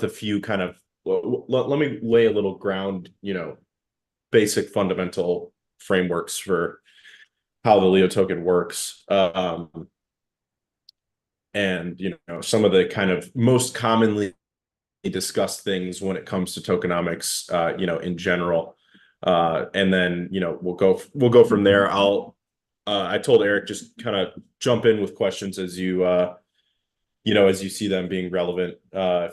a few kind of, let me lay a little ground, basic fundamental frameworks for how the Leo token works. And, some of the kind of most commonly discussed things when it comes to tokenomics, in general. And then, we'll go from there. I told Eric, just kind of jump in with questions as as you see them being relevant.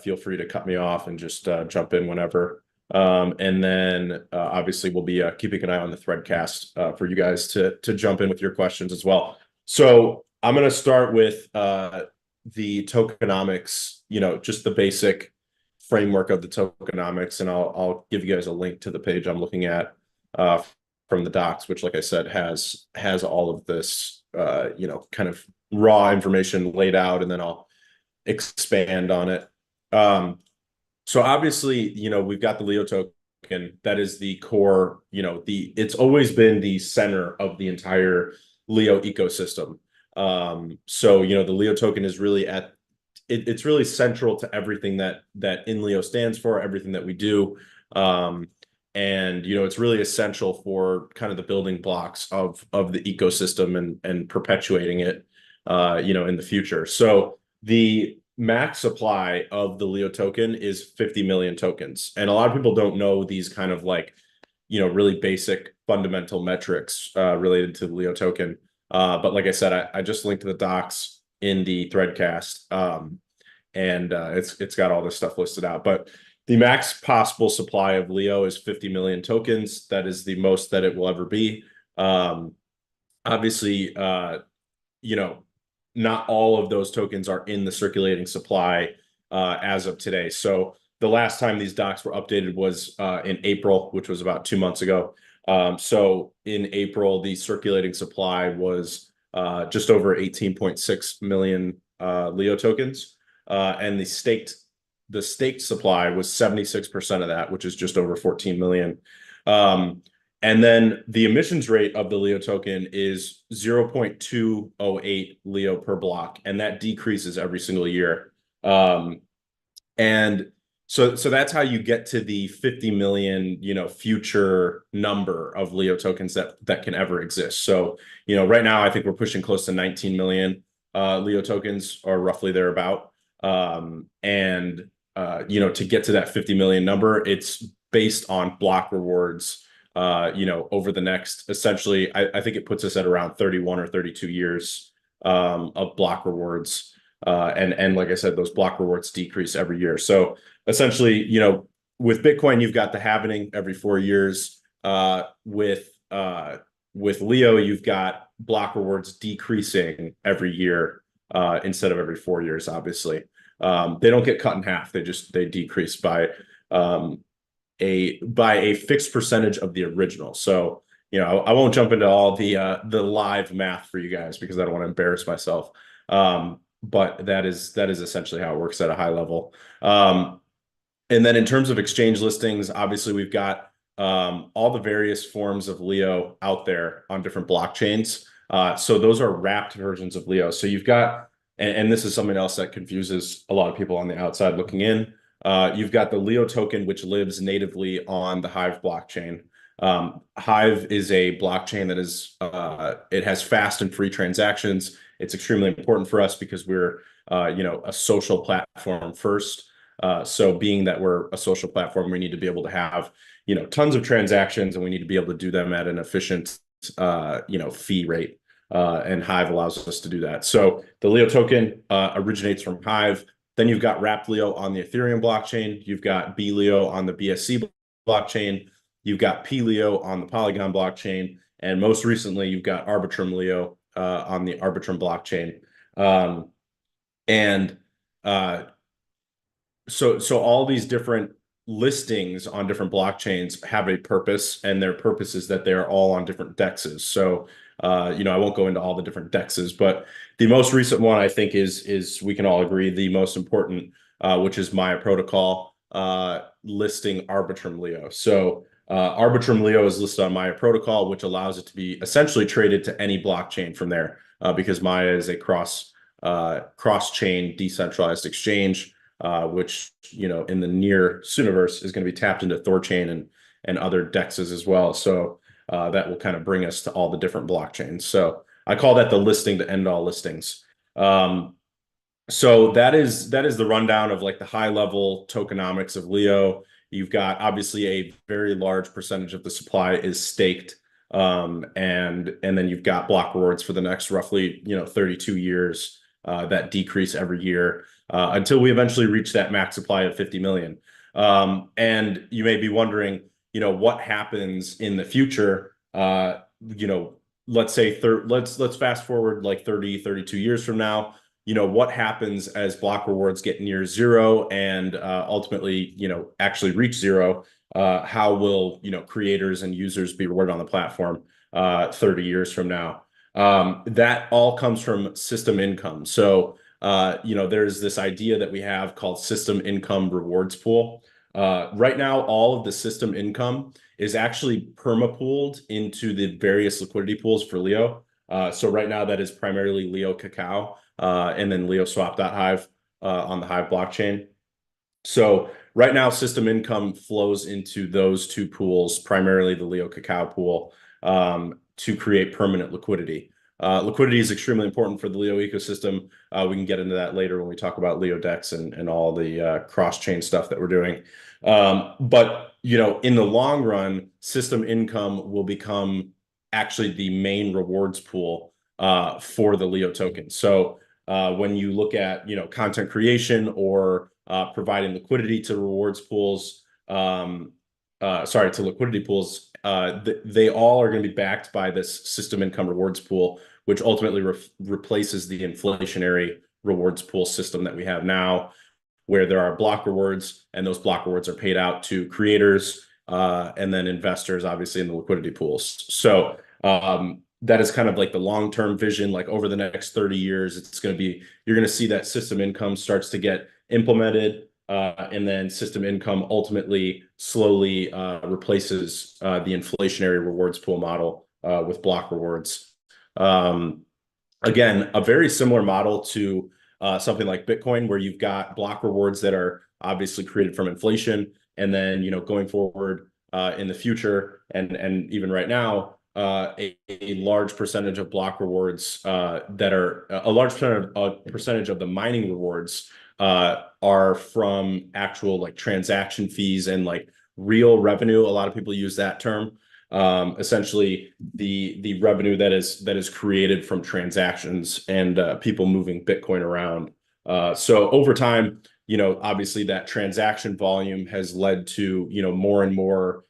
Feel free to cut me off and just jump in whenever. And then obviously we'll be keeping an eye on the threadcast for you guys to jump in with your questions as well. So I'm going to start with the tokenomics, just the basic framework of the tokenomics, and I'll give you guys a link to the page I'm looking at from the docs, which, like I said, has all of this kind of raw information laid out, and then I'll expand on it. So obviously, we've got the Leo token. That is the core, it's always been the center of the entire Leo ecosystem. So, the Leo token is really it's really central to everything that Inleo stands for, everything that we do. And, it's really essential for kind of the building blocks of the ecosystem and perpetuating it, in the future. So the max supply of the Leo token is 50 million tokens. And a lot of people don't know these kind of really basic fundamental metrics related to the Leo token. But like I said, I just linked to the docs in the threadcast, and it's got all this stuff listed out. But the max possible supply of Leo is 50 million tokens. That is the most that it will ever be. Obviously, not all of those tokens are in the circulating supply as of today. So the last time these docs were updated was in April, which was about 2 months ago. So in April, the circulating supply was just over 18.6 million Leo tokens, and the staked supply was 76% of that, which is just over 14 million. And then the emissions rate of the Leo token is 0.208 Leo per block, and that decreases every single year. And so that's how you get to the 50 million, future number of Leo tokens that can ever exist. So, right now I think we're pushing close to 19 million Leo tokens, or roughly thereabout. And to get to that 50 million number, it's based on block rewards. Over the next, essentially, I think it puts us at around 31 or 32 years of block rewards. And like I said, those block rewards decrease every year. So essentially, with Bitcoin, you've got the halvening every 4 years. With Leo, you've got block rewards decreasing every year instead of every 4 years, obviously. They don't get cut in half. They decrease by a fixed percentage of the original. So, I won't jump into all the live math for you guys because I don't want to embarrass myself. But that is essentially how it works at a high level. And then in terms of exchange listings, obviously we've got all the various forms of Leo out there on different blockchains. So those are wrapped versions of Leo. So you've got, and this is something else that confuses a lot of people on the outside looking in. You've got the Leo token, which lives natively on the Hive blockchain. Hive is a blockchain that is, it has fast and free transactions. It's extremely important for us because we're, a social platform first. So being that we're a social platform, we need to be able to have, tons of transactions, and we need to be able to do them at an efficient, fee rate. And Hive allows us to do that. So the Leo token originates from Hive. Then you've got wrapped Leo on the Ethereum blockchain. You've got BLeo on the BSC blockchain. You've got PLeo on the Polygon blockchain. And most recently, you've got Arbitrum Leo on the Arbitrum blockchain. So all these different listings on different blockchains have a purpose, and their purpose is that they're all on different dexes. So, I won't go into all the different dexes, but the most recent one I think is we can all agree the most important, which is Maya Protocol listing Arbitrum Leo. So Arbitrum Leo is listed on Maya Protocol, which allows it to be essentially traded to any blockchain from there, because Maya is a cross-chain decentralized exchange. which, in the near Sooniverse is going to be tapped into Thorchain and other dexes as well. So that will kind of bring us to all the different blockchains. So I call that the listing to end all listings. So that is the rundown of like the high level tokenomics of Leo. You've got obviously a very large percentage of the supply is staked. And then you've got block rewards for the next roughly, 32 years that decrease every year until we eventually reach that max supply of 50 million. And you may be wondering, what happens in the future? Let's say let's fast forward like 32 years from now. What happens as block rewards get near zero and ultimately, actually reach zero? How will, creators and users be rewarded on the platform 30 years from now? That all comes from system income. So, there's this idea that we have called system income rewards pool. Right now, all of the system income is actually perma-pooled into the various liquidity pools for Leo. So right now, that is primarily Leo Cacao and then LeoSwap.hive on the Hive blockchain. So right now, system income flows into those two pools, primarily the Leo Cacao pool, to create permanent liquidity. Liquidity is extremely important for the Leo ecosystem. We can get into that later when we talk about LeoDex and all the cross-chain stuff that we're doing. But in the long run, system income will become actually the main rewards pool for the Leo token. So when you look at content creation or providing liquidity to rewards pools, to liquidity pools, they all are going to be backed by this system income rewards pool, which ultimately replaces the inflationary rewards pool system that we have now, where there are block rewards, and those block rewards are paid out to creators and then investors, obviously, in the liquidity pools. So that is kind of like the long-term vision. Like over the next 30 years, you're going to see that system income starts to get implemented, and then system income ultimately slowly replaces the inflationary rewards pool model with block rewards. Again, a very similar model to something like Bitcoin, where you've got block rewards that are obviously created from inflation, and then percent forward in the future and even right now, a large percentage of block rewards that are a large percentage of the mining rewards are from actual like transaction fees and like real revenue. A lot of people use that term. Essentially the revenue that is created from transactions and people moving Bitcoin around. So over time, obviously that transaction volume has led to, more and more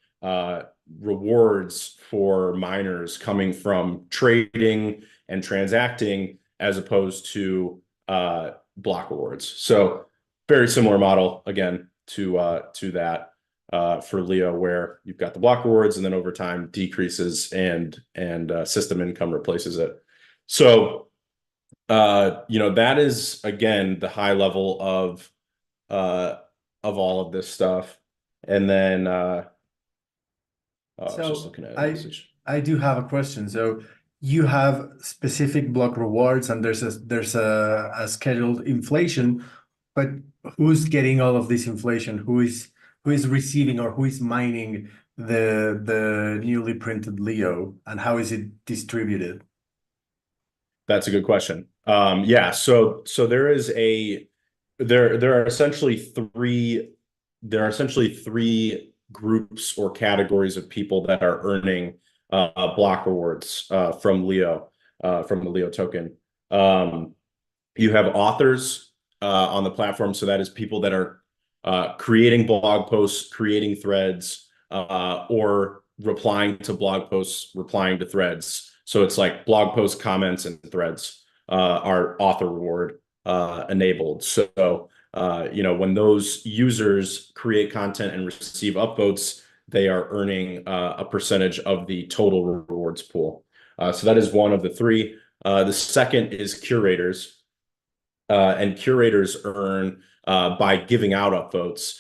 rewards for miners coming from trading and transacting as opposed to block rewards. So very similar model again to that for Leo, where you've got the block rewards and then over time decreases and system income replaces it. So that is again the high level of all of this stuff. And then I was just looking at a message. I do have a question. So you have specific block rewards and there's a scheduled inflation, but who's getting all of this inflation? Who is receiving or who is mining the newly printed Leo, and how is it distributed? That's a good question. Yeah, so there are essentially three groups or categories of people that are earning block rewards from Leo, from the Leo token. You have authors on the platform, so that is people that are creating blog posts, creating threads, or replying to blog posts, replying to threads. So it's like blog posts, comments, and threads are author reward enabled. So when those users create content and receive upvotes, they are earning a percentage of the total rewards pool. So that is one of the three. The second is curators. And curators earn by giving out upvotes,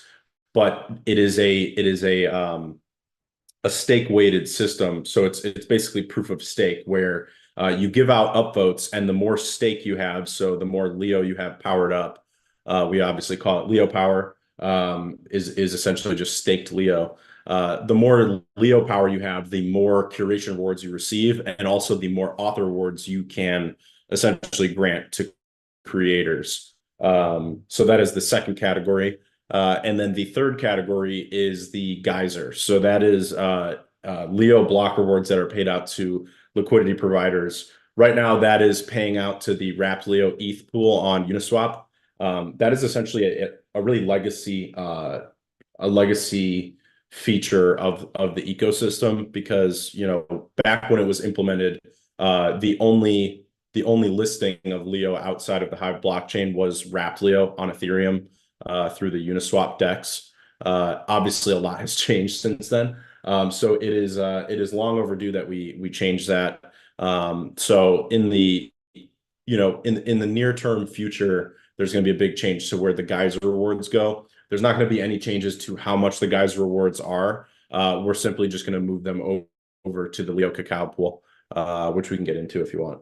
but it is a stake weighted system. So it's basically proof of stake, where you give out upvotes, and the more stake you have, so the more Leo you have powered up, We obviously call it Leo power, is essentially just staked Leo. The more Leo power you have, the more curation rewards you receive, and also the more author rewards you can essentially grant to creators. So that is the second category. And then the third category is the geyser. So that is Leo block rewards that are paid out to liquidity providers. Right now, that is paying out to the wrapped Leo ETH pool on Uniswap. That is essentially a really legacy feature of the ecosystem, because back when it was implemented, the only listing of Leo outside of the Hive blockchain was wrapped Leo on Ethereum through the Uniswap DEX. Obviously, a lot has changed since then. So it is long overdue that we change that. So in the in the near term future, there's going to be a big change to where the geyser rewards go. There's not going to be any changes to how much the geyser rewards are. We're simply just going to move them over to the Leo Cacao pool, which we can get into if you want.